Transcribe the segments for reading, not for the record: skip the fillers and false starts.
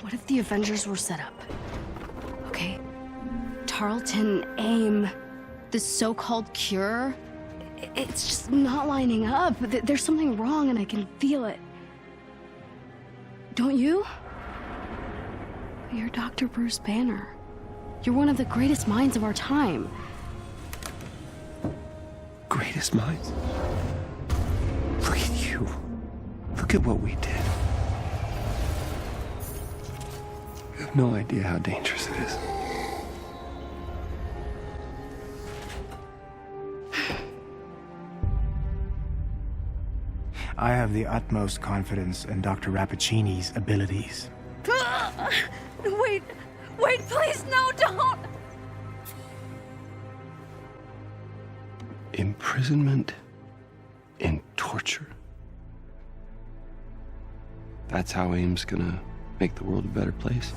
What if the Avengers were set up? Okay, Tarleton, AIM, this so-called cure, it's just not lining up. There's something wrong and I can feel it. Don't you? You're Dr. Bruce Banner. You're one of the greatest minds of our time. Greatest minds? Look at you. Look at what we did. You have no idea how dangerous it is. I have the utmost confidence in Dr. Rappaccini's abilities. Wait, please, no, don't! Imprisonment and torture. That's how AIM's gonna make the world a better place.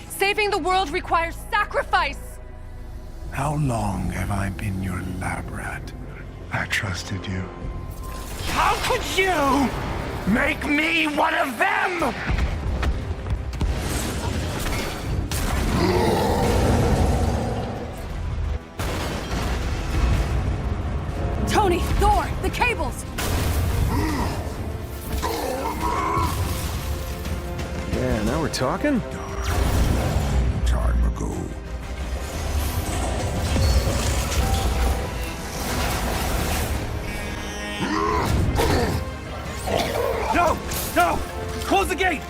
Saving the world requires sacrifice! How long have I been your lab rat? I trusted you. How could you make me one of them? Tony, Thor, the cables! Yeah, now we're talking? Time ago. No! No! Close the gate!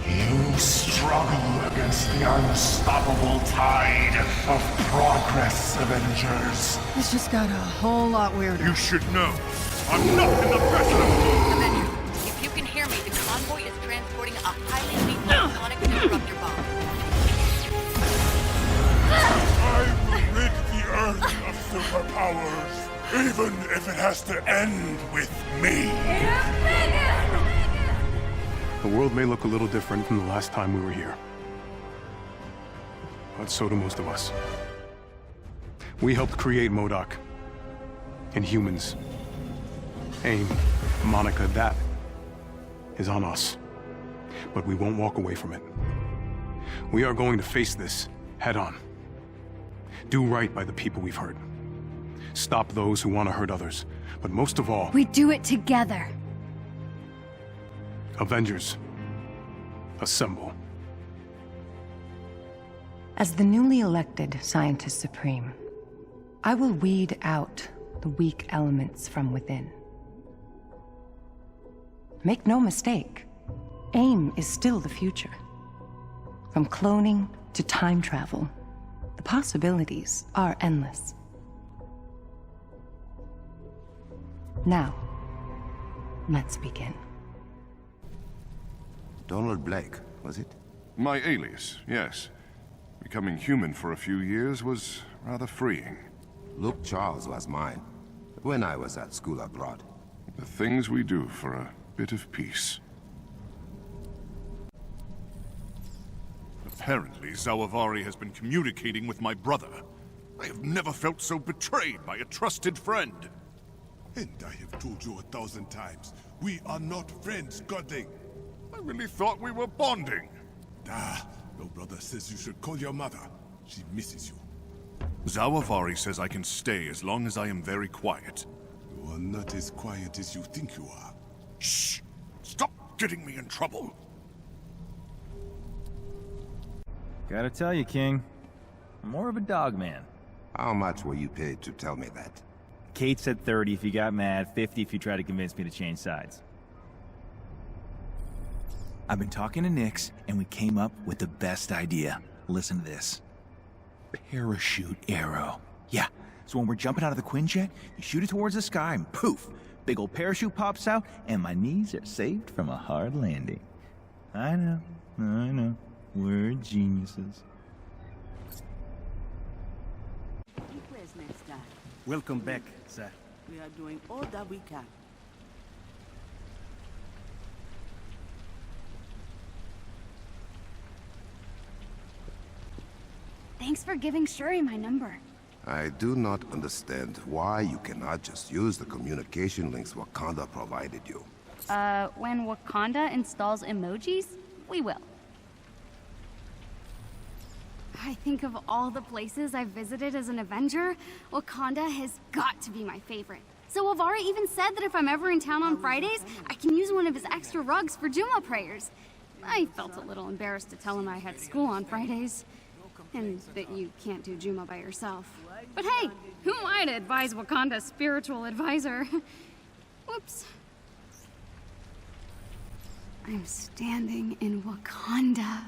You struggle against the unstoppable tide of progress, Avengers. This just got a whole lot weirder. You should know, I'm not in the best of moods. Avengers, if you can hear me, the convoy is transporting a highly lethal sonic disruptor bomb. I will rid the Earth of superpowers, even if it has to end with me. The world may look a little different from the last time we were here. But so do most of us. We helped create MODOK. And humans. AIM, Monica, that is on us. But we won't walk away from it. We are going to face this head on. Do right by the people we've hurt. Stop those who want to hurt others. But most of all, We do it together. Avengers, assemble. As the newly elected Scientist Supreme, I will weed out the weak elements from within. Make no mistake, AIM is still the future. From cloning to time travel, the possibilities are endless. Now, let's begin. Donald Blake, was it? My alias, yes. Becoming human for a few years was rather freeing. Luke Charles was mine, when I was at school abroad. The things we do for a bit of peace. Apparently, Zawavari has been communicating with my brother. I have never felt so betrayed by a trusted friend. And I have told you 1,000 times, we are not friends, Godling. I really thought we were bonding. Your brother says you should call your mother. She misses you. Zawavari says I can stay as long as I am very quiet. You are not as quiet as you think you are. Shh! Stop getting me in trouble! Gotta tell you, King, I'm more of a dog man. How much were you paid to tell me that? Kate said 30 if you got mad, 50 if you tried to convince me to change sides. I've been talking to Nix, and we came up with the best idea. Listen to this. Parachute arrow. Yeah, so when we're jumping out of the Quinjet, you shoot it towards the sky, and poof! Big old parachute pops out, and my knees are saved from a hard landing. I know. We're geniuses. Welcome back, sir. We are doing all that we can. Thanks for giving Shuri my number. I do not understand why you cannot just use the communication links Wakanda provided you. When Wakanda installs emojis? we will. I think of all the places I've visited as an Avenger, Wakanda has got to be my favorite. So Alvara even said that if I'm ever in town on Fridays, I can use one of his extra rugs for Juma prayers. I felt a little embarrassed to tell him I had school on Fridays, and that you can't do Juma by yourself. But hey, who am I to advise Wakanda's spiritual advisor? Whoops. I'm standing in Wakanda.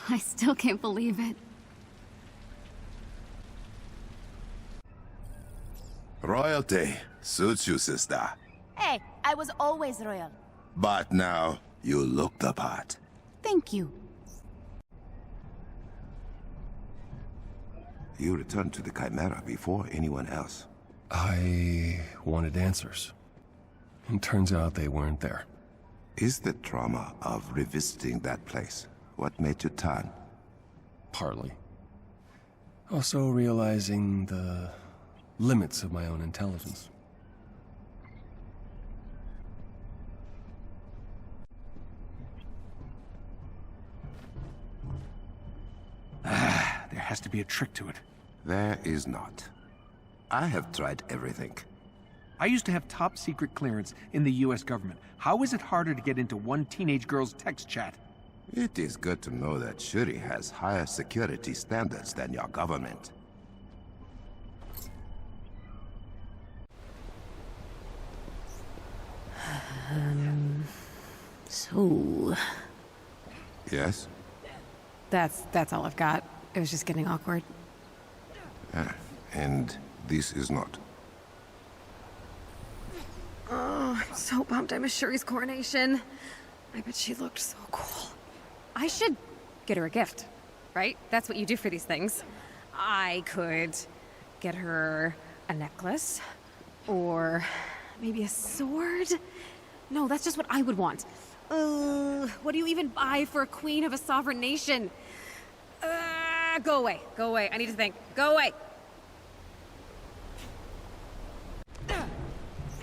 I still can't believe it. Royalty suits you, sister. Hey, I was always royal. But now, you look the part. Thank you. You returned to the Chimera before anyone else. I wanted answers. And turns out they weren't there. Is the trauma of revisiting that place what made you turn? Partly. Also realizing the limits of my own intelligence. There has to be a trick to it. There is not. I have tried everything. I used to have top secret clearance in the US government. How is it harder to get into one teenage girl's text chat? It is good to know that Shuri has higher security standards than your government. So... Yes? That's all I've got. It was just getting awkward. And this is not. Oh, I'm so bummed I missed Shuri's coronation. I bet she looked so cool. I should get her a gift, right? That's what you do for these things. I could get her a necklace, or maybe a sword. No, that's just what I would want. What do you even buy for a queen of a sovereign nation? Go away. Go away. I need to think. Go away.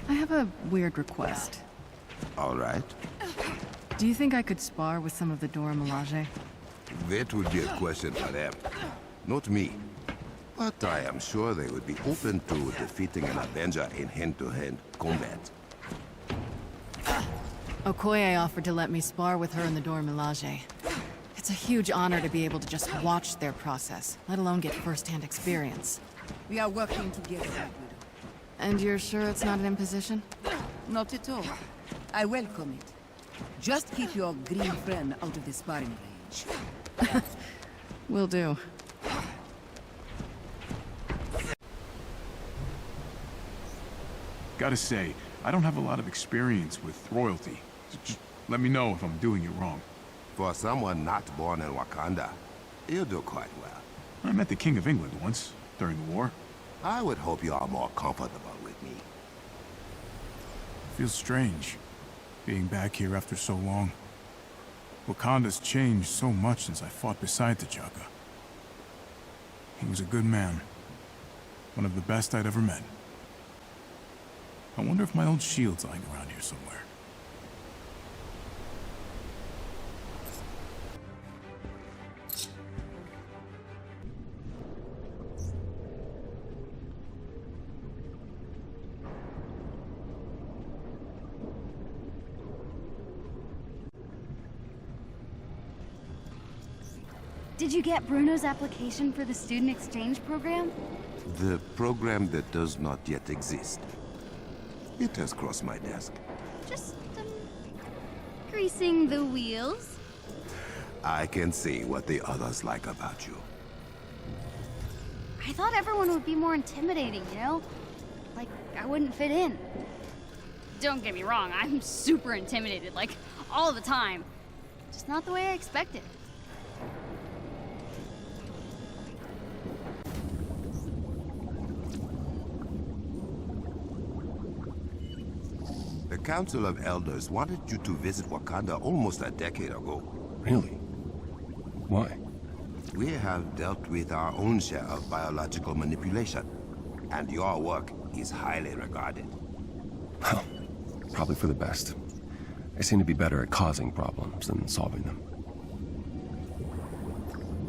I have a weird request. All right. Do you think I could spar with some of the Dora Milaje? That would be a question for them, not me. But I am sure they would be open to defeating an Avenger in hand-to-hand combat. Okoye offered to let me spar with her and the Dora Milaje. It's a huge honor to be able to just watch their process, let alone get first-hand experience. We are working together, Widow. And you're sure it's not an imposition? Not at all. I welcome it. Just keep your green friend out of the sparring range. Will do. Gotta say, I don't have a lot of experience with royalty. Just let me know if I'm doing it wrong. For someone not born in Wakanda, you do quite well. I met the King of England once, during the war. I would hope you are more comfortable with me. Feels strange, being back here after so long. Wakanda's changed so much since I fought beside T'Chaka. He was a good man. One of the best I'd ever met. I wonder if my old shield's lying around here somewhere. Did you get Bruno's application for the student exchange program? The program that does not yet exist. It has crossed my desk. Just, greasing the wheels? I can see what the others like about you. I thought everyone would be more intimidating, you know? Like, I wouldn't fit in. Don't get me wrong, I'm super intimidated, like, all the time. Just not the way I expected. The Council of Elders wanted you to visit Wakanda almost a decade ago. Really? Why? We have dealt with our own share of biological manipulation, and your work is highly regarded. Well, probably for the best. I seem to be better at causing problems than solving them.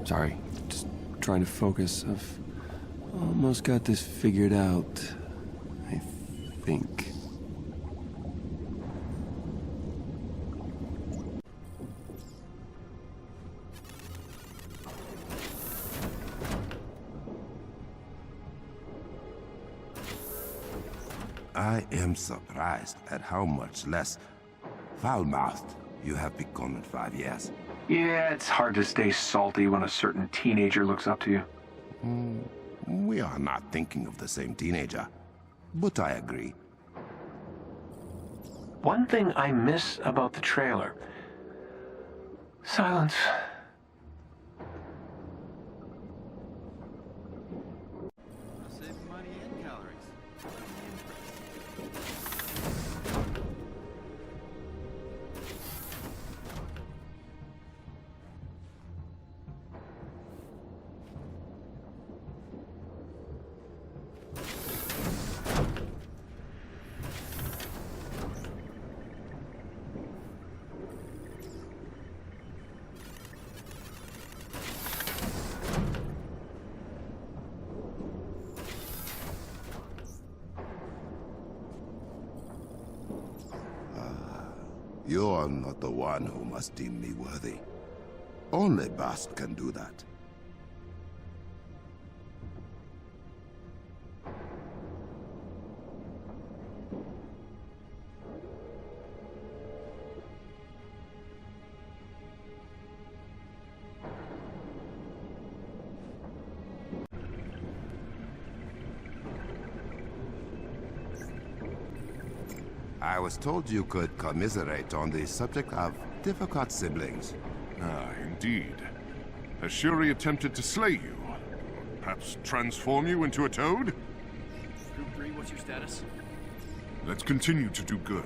Sorry, just trying to focus. I've almost got this figured out, I think. I am surprised at how much less foul-mouthed you have become in 5 years. Yeah, it's hard to stay salty when a certain teenager looks up to you. We are not thinking of the same teenager, but I agree. One thing I miss about the trailer. Silence. You're not the one who must deem me worthy. Only Bast can do that. I was told you could commiserate on the subject of difficult siblings. Ah, indeed. Has Shuri attempted to slay you? Perhaps transform you into a toad? Group 3, what's your status? Let's continue to do good.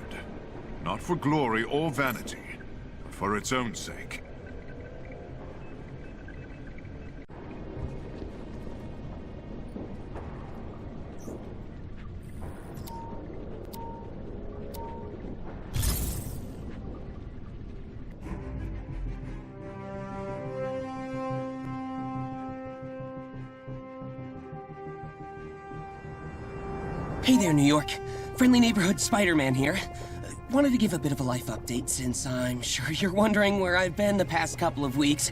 Not for glory or vanity, but for its own sake. Hey there, New York. Friendly neighborhood SpiderMan here. Wanted to give a bit of a life update since I'm sure you're wondering where I've been the past couple of weeks.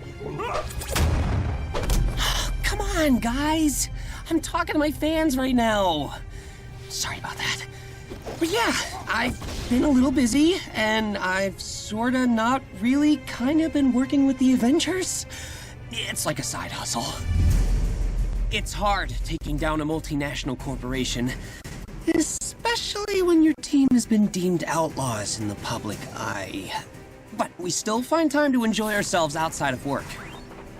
Come on, guys. I'm talking to my fans right now. Sorry about that. But yeah, I've been a little busy, and I've sorta not really kinda been working with the Avengers. It's like a side hustle. It's hard taking down a multinational corporation, especially when your team has been deemed outlaws in the public eye. But we still find time to enjoy ourselves outside of work.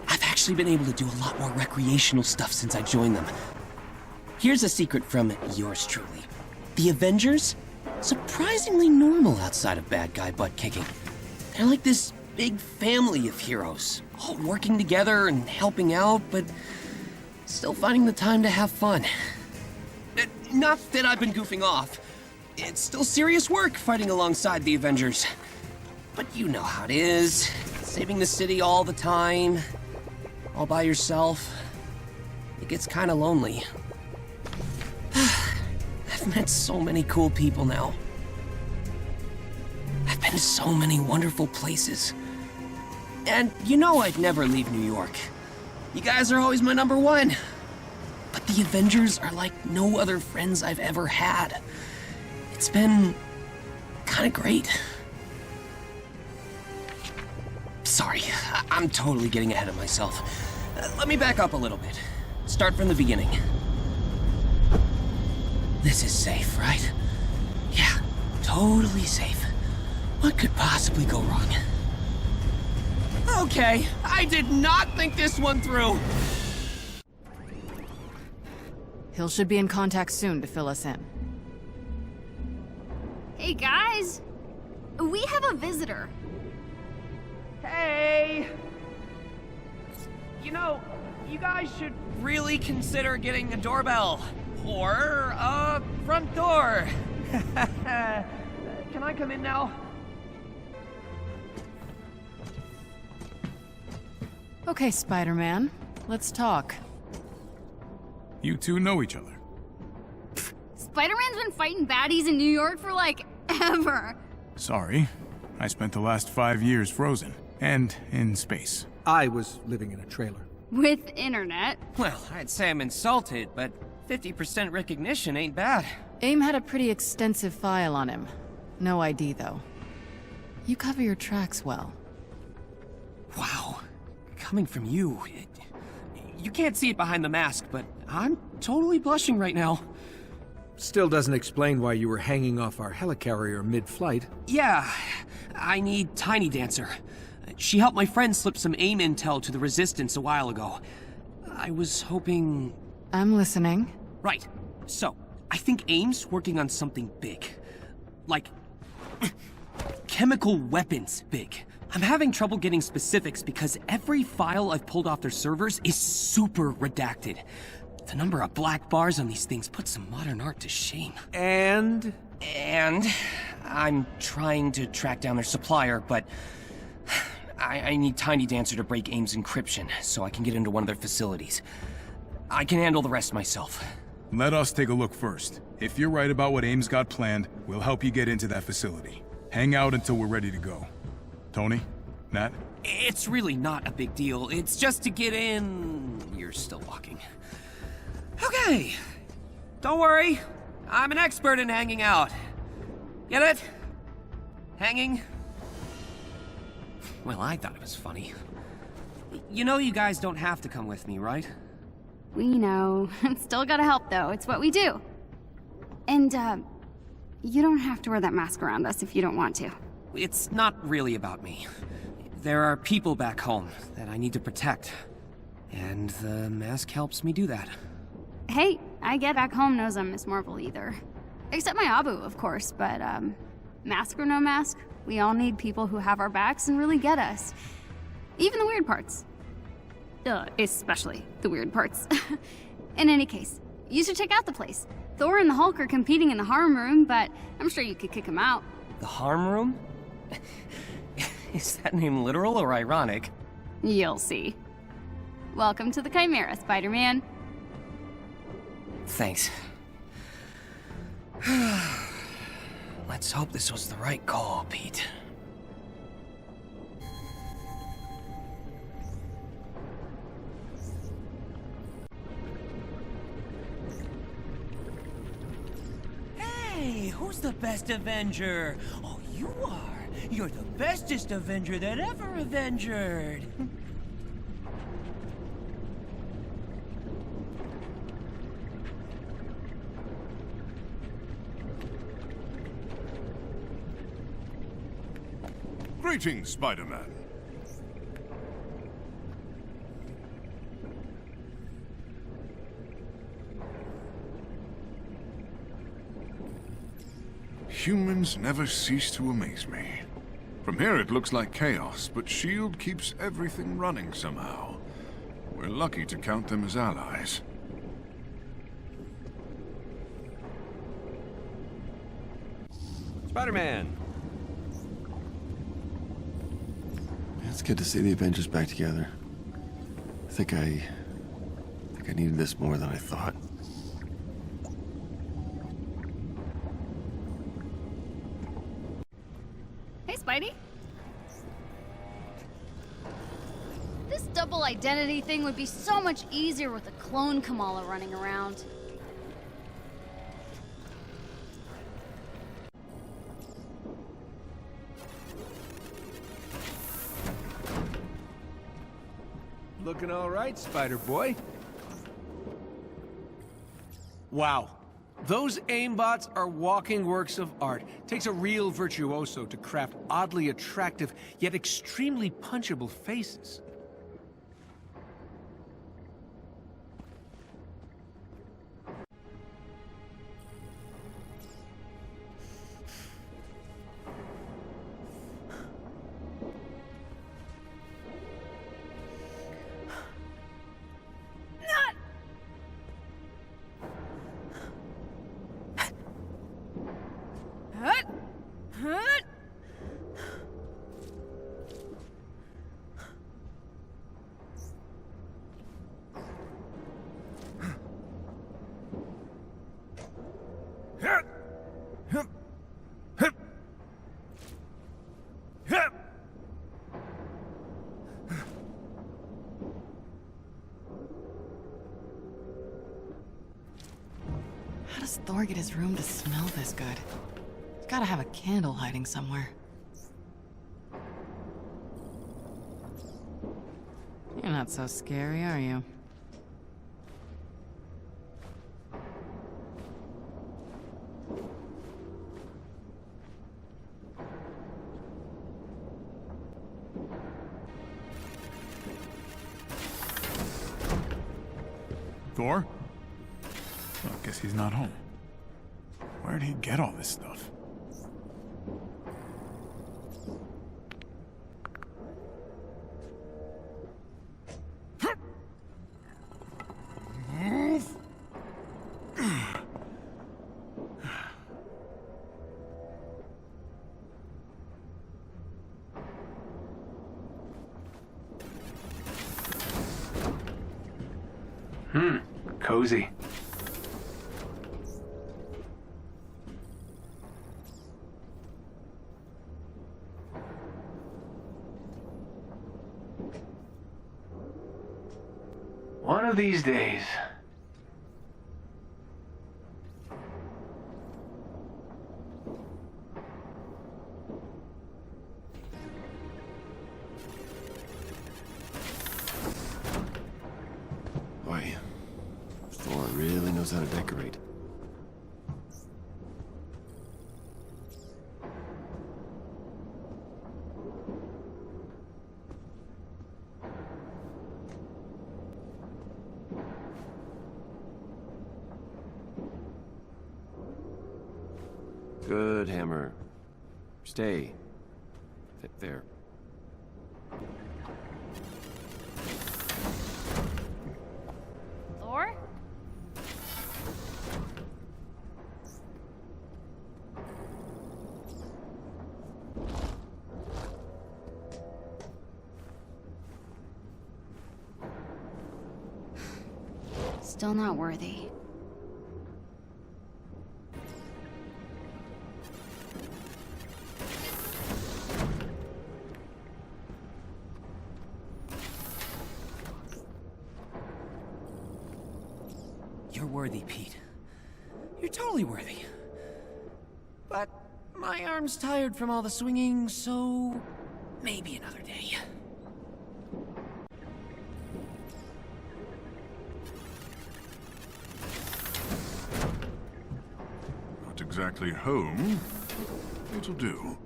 I've actually been able to do a lot more recreational stuff since I joined them. Here's a secret from yours truly. The Avengers? Surprisingly normal outside of bad guy butt kicking. They're like this big family of heroes, all working together and helping out, but still finding the time to have fun. Not that I've been goofing off. It's still serious work fighting alongside the Avengers. But you know how it is. Saving the city all the time. All by yourself. It gets kinda lonely. I've met so many cool people now. I've been to so many wonderful places. And you know I'd never leave New York. You guys are always my number one. But the Avengers are like no other friends I've ever had. It's been kinda great. Sorry, I'm totally getting ahead of myself. Let me back up a little bit. Start from the beginning. This is safe, right? Yeah, totally safe. What could possibly go wrong? Okay, I did not think this one through. Hill should be in contact soon to fill us in. Hey, guys! We have a visitor. Hey! You know, you guys should really consider getting a doorbell. Or a front door. Can I come in now? Okay, Spider-Man. Let's talk. You two know each other. Spider-Man's been fighting baddies in New York for, like, ever. Sorry. I spent the last 5 years frozen. And in space. I was living in a trailer. With internet. Well, I'd say I'm insulted, but 50% recognition ain't bad. AIM had a pretty extensive file on him. No ID, though. You cover your tracks well. Wow. Coming from you, you can't see it behind the mask, but I'm totally blushing right now. Still doesn't explain why you were hanging off our helicarrier mid-flight. Yeah, I need Tiny Dancer. She helped my friend slip some AIM intel to the Resistance a while ago. I was hoping... I'm listening. Right. So, I think AIM's working on something big. Like... chemical weapons big. I'm having trouble getting specifics because every file I've pulled off their servers is super redacted. The number of black bars on these things puts some modern art to shame. And I'm trying to track down their supplier, but I need Tiny Dancer to break AIM's encryption so I can get into one of their facilities. I can handle the rest myself. Let us take a look first. If you're right about what AIM's got planned, we'll help you get into that facility. Hang out until we're ready to go. Tony? Nat? It's really not a big deal. It's just to get in... You're still walking. Okay. Don't worry. I'm an expert in hanging out. Get it? Hanging? Well, I thought it was funny. You know you guys don't have to come with me, right? We know. Still gotta help, though. It's what we do. And, you don't have to wear that mask around us if you don't want to. It's not really about me. There are people back home that I need to protect. And the mask helps me do that. Hey, I get back home knows I'm Miss Marvel either. Except my Abu, of course, but, mask or no mask, we all need people who have our backs and really get us. Even the weird parts. Especially the weird parts. In any case, you should check out the place. Thor and the Hulk are competing in the harm room, but I'm sure you could kick them out. The harm room? Is that name literal or ironic? You'll see. Welcome to the Chimera, Spider-Man. Thanks. Let's hope this was the right call, Pete. Hey, who's the best Avenger? Oh, you are. You're the bestest Avenger that ever Avengered. Greetings, Spider-Man. Humans never cease to amaze me. From here it looks like chaos, but S.H.I.E.L.D. keeps everything running somehow. We're lucky to count them as allies. Spider-Man! It's good to see the Avengers back together. I think I needed this more than I thought. Hey, Spidey. This double identity thing would be so much easier with a clone Kamala running around. Looking all right, Spider-Boy. Wow. Those aimbots are walking works of art. Takes a real virtuoso to craft oddly attractive, yet extremely punchable faces. does Thor get his room to smell this good? He's gotta have a candle hiding somewhere. You're not so scary, are you? Thor? Well, I guess he's not home. Where'd he get all this stuff? Move! Cozy. One of these days. Boy, Thor really knows how to decorate. Good, Hammer. Stay. There. Thor? Still not worthy. You're worthy, Pete. You're totally worthy. But my arm's tired from all the swinging, so maybe another day. Not exactly home. It'll do.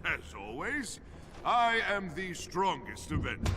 As always, I am the strongest Avenger.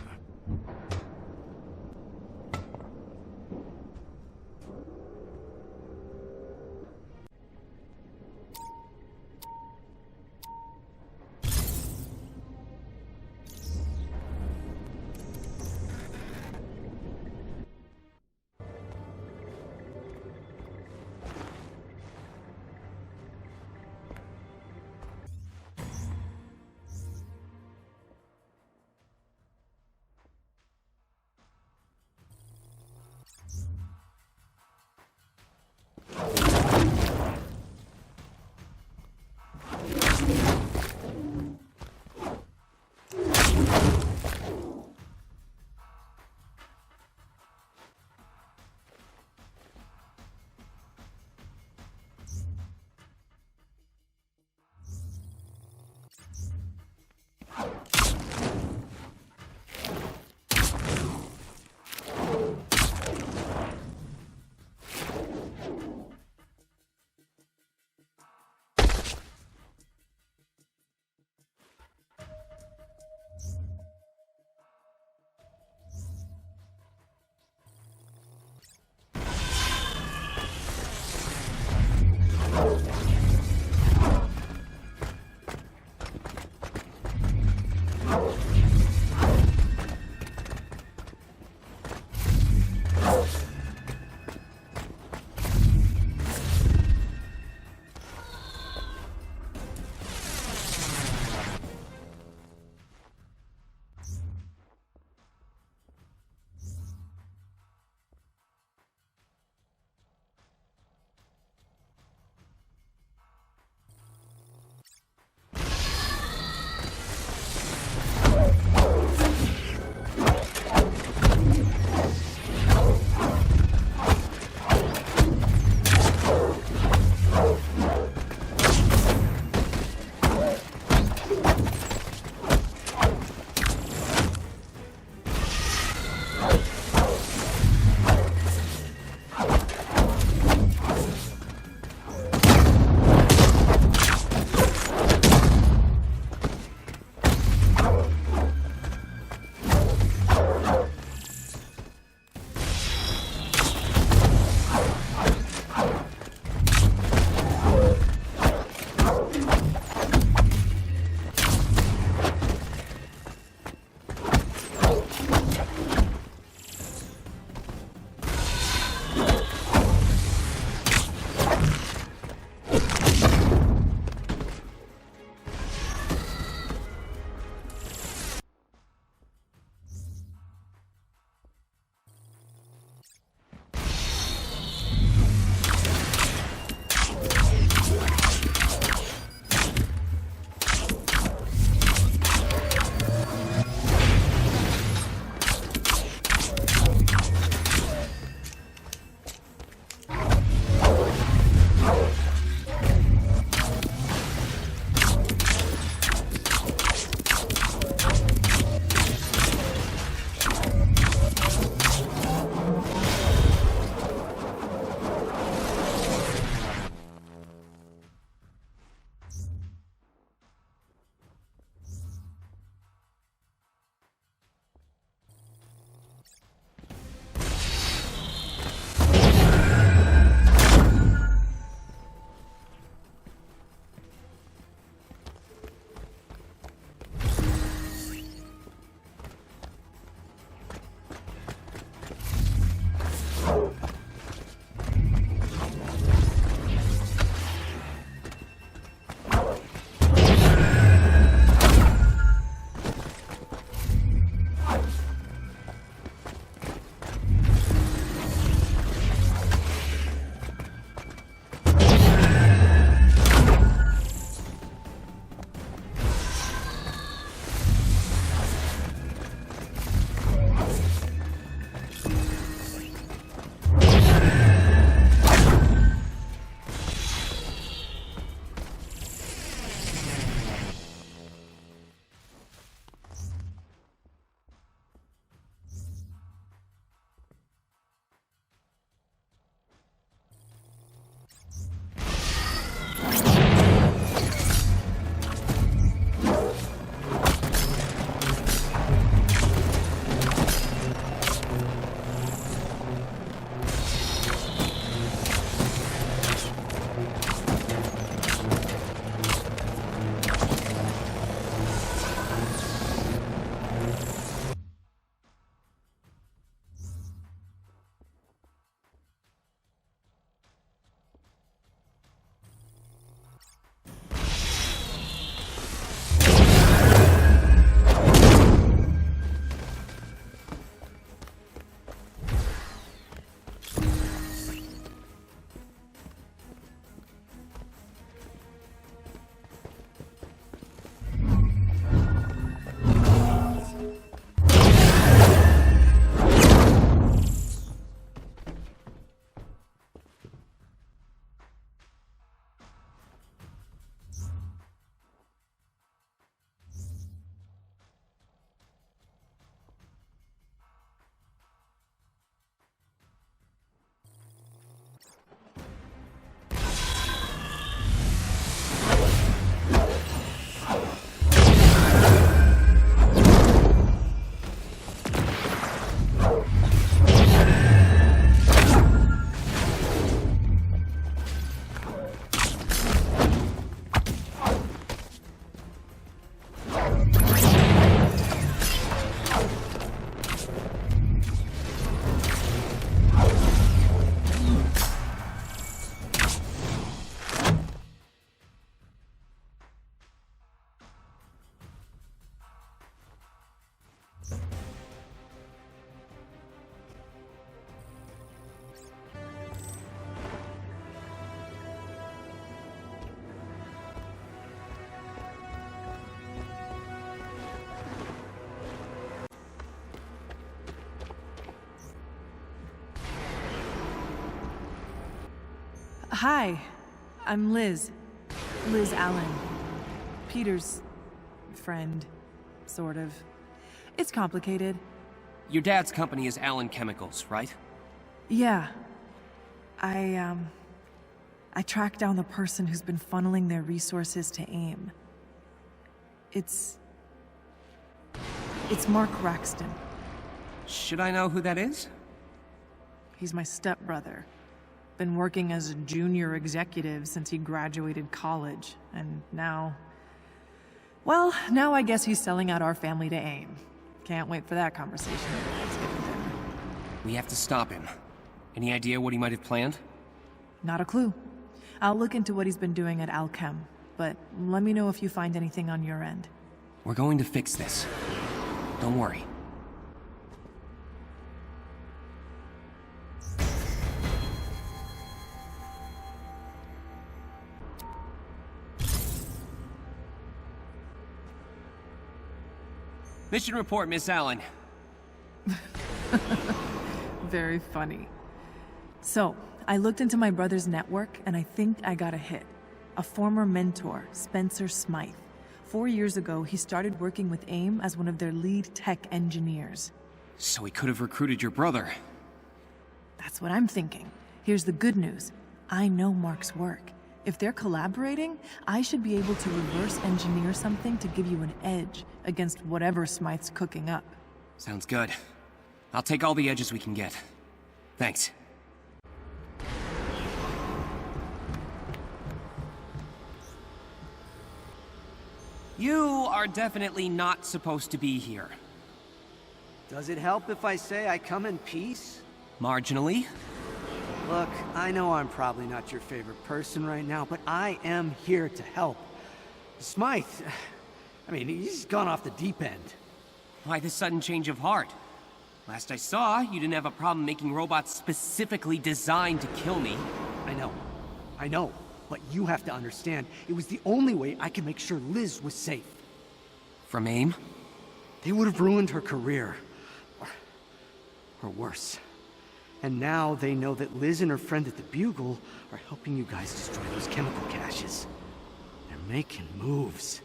Hi, I'm Liz. Liz Allen. Peter's friend, sort of. It's complicated. Your dad's company is Allen Chemicals, right? Yeah. I tracked down the person who's been funneling their resources to AIM. It's Mark Raxton. Should I know who that is? He's my stepbrother. Been working as a junior executive since he graduated college, and now... Well, now I guess he's selling out our family to AIM. Can't wait for that conversation at Thanksgiving dinner. We have to stop him. Any idea what he might have planned? Not a clue. I'll look into what he's been doing at Alchem, but let me know if you find anything on your end. We're going to fix this. Don't worry. Mission report, Miss Allen. Very funny. So, I looked into my brother's network, and I think I got a hit. A former mentor, Spencer Smythe. 4 years ago, he started working with AIM as one of their lead tech engineers. So he could have recruited your brother. That's what I'm thinking. Here's the good news. I know Mark's work. If they're collaborating, I should be able to reverse engineer something to give you an edge against whatever Smythe's cooking up. Sounds good. I'll take all the edges we can get. Thanks. You are definitely not supposed to be here. Does it help if I say I come in peace? Marginally. Look, I know I'm probably not your favorite person right now, but I am here to help. Smythe, I mean, he's gone off the deep end. Why this sudden change of heart? Last I saw, you didn't have a problem making robots specifically designed to kill me. I know, but you have to understand, it was the only way I could make sure Liz was safe. From AIM? They would have ruined her career. Or worse. And now they know that Liz and her friend at the Bugle are helping you guys destroy those chemical caches. They're making moves.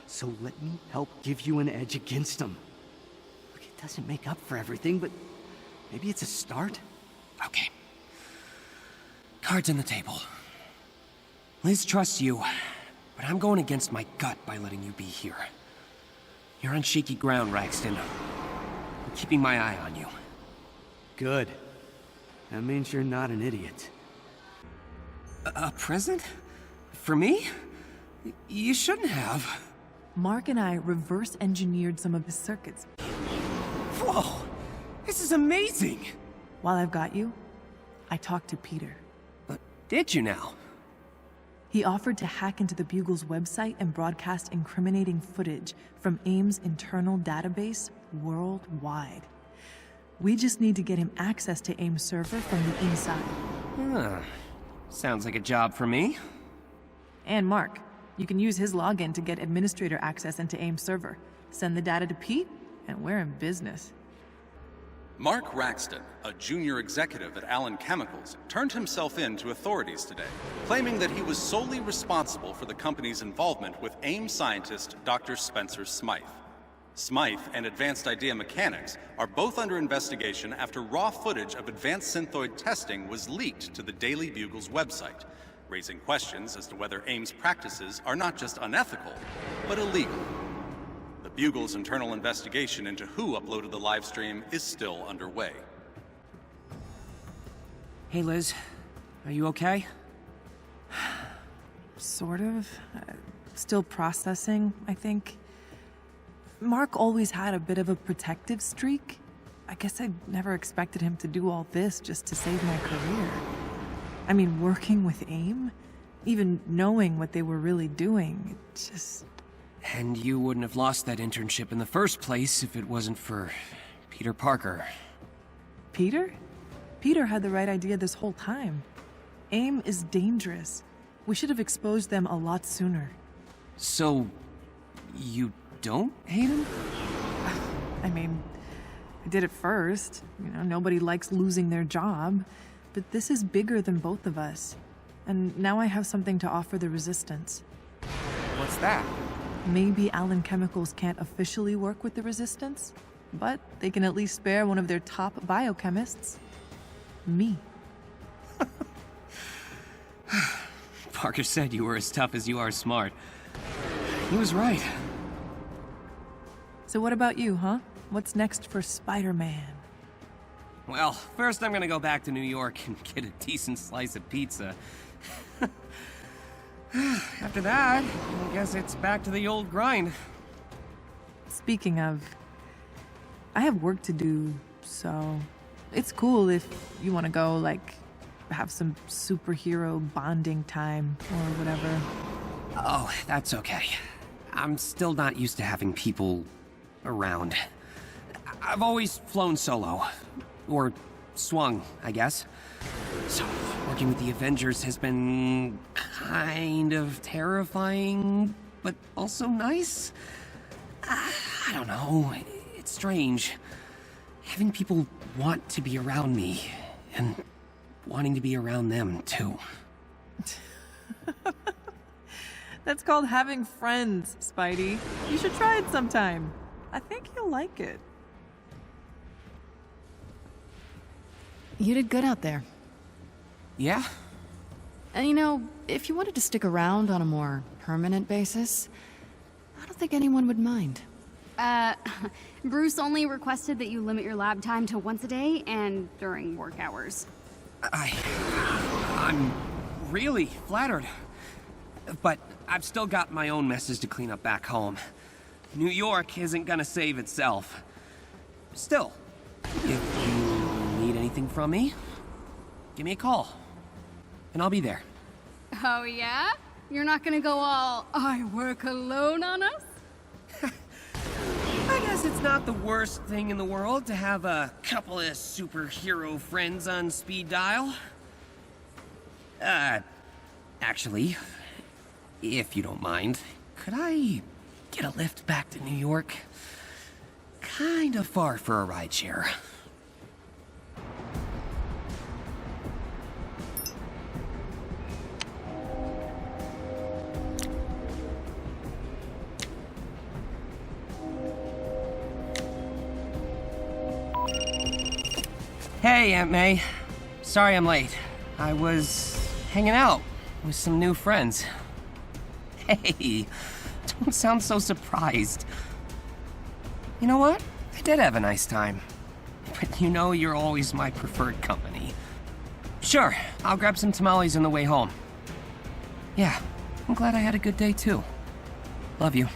So let me help give you an edge against them. Look, it doesn't make up for everything, but maybe it's a start? Okay. Cards on the table. Liz trusts you, but I'm going against my gut by letting you be here. You're on shaky ground, Raxton. I'm keeping my eye on you. Good. That means you're not an idiot. A present? For me? You shouldn't have. Mark and I reverse engineered some of his circuits. Whoa! This is amazing! While I've got you, I talked to Peter. Did you now? He offered to hack into the Bugle's website and broadcast incriminating footage from AIM's internal database worldwide. We just need to get him access to AIM's server from the inside. Sounds like a job for me. And Mark. You can use his login to get administrator access into AIM's server. Send the data to Pete, and we're in business. Mark Raxton, a junior executive at Allen Chemicals, turned himself in to authorities today, claiming that he was solely responsible for the company's involvement with AIM scientist Dr. Spencer Smythe. Smythe and Advanced Idea Mechanics are both under investigation after raw footage of advanced synthoid testing was leaked to the Daily Bugle's website, raising questions as to whether AIM's practices are not just unethical, but illegal. The Bugle's internal investigation into who uploaded the livestream is still underway. Hey, Liz. Are you okay? Sort of. Still processing, I think. Mark always had a bit of a protective streak. I guess I never expected him to do all this just to save my career. I mean, working with AIM? Even knowing what they were really doing, it just... And you wouldn't have lost that internship in the first place if it wasn't for Peter Parker. Peter? Peter had the right idea this whole time. AIM is dangerous. We should have exposed them a lot sooner. So, you don't hate him? I mean, I did it first. You know, nobody likes losing their job. But this is bigger than both of us. and now I have something to offer the Resistance. What's that? Maybe Allen Chemicals can't officially work with the Resistance, but they can at least spare one of their top biochemists. Me. Parker said you were as tough as you are smart. He was right. So what about you, huh? What's next for SpiderMan? Well, first I'm gonna go back to New York and get a decent slice of pizza. After that, I guess it's back to the old grind. Speaking of, I have work to do, so it's cool if you want to go, like, have some superhero bonding time or whatever. Oh, that's okay. I'm still not used to having people around. I've always flown solo. Or swung, I guess. So, working with the Avengers has been kind of terrifying, but also nice. I don't know. It's strange. Having people want to be around me, and wanting to be around them, too. That's called having friends, Spidey. You should try it sometime. I think you'll like it. You did good out there. Yeah? And you know, if you wanted to stick around on a more permanent basis, I don't think anyone would mind. Bruce only requested that you limit your lab time to once a day and during work hours. I'm really flattered. But I've still got my own messes to clean up back home. New York isn't gonna save itself. Still, if you need anything from me, give me a call, and I'll be there. Oh yeah? You're not gonna go all, I work alone on us? I guess it's not the worst thing in the world to have a couple of superhero friends on speed dial. Actually, if you don't mind, could I get a lift back to New York? Kind of far for a rideshare. Hey, Aunt May. Sorry I'm late. I was hanging out with some new friends. Hey, don't sound so surprised. You know what? I did have a nice time. But you know you're always my preferred company. Sure, I'll grab some tamales on the way home. Yeah, I'm glad I had a good day too. Love you.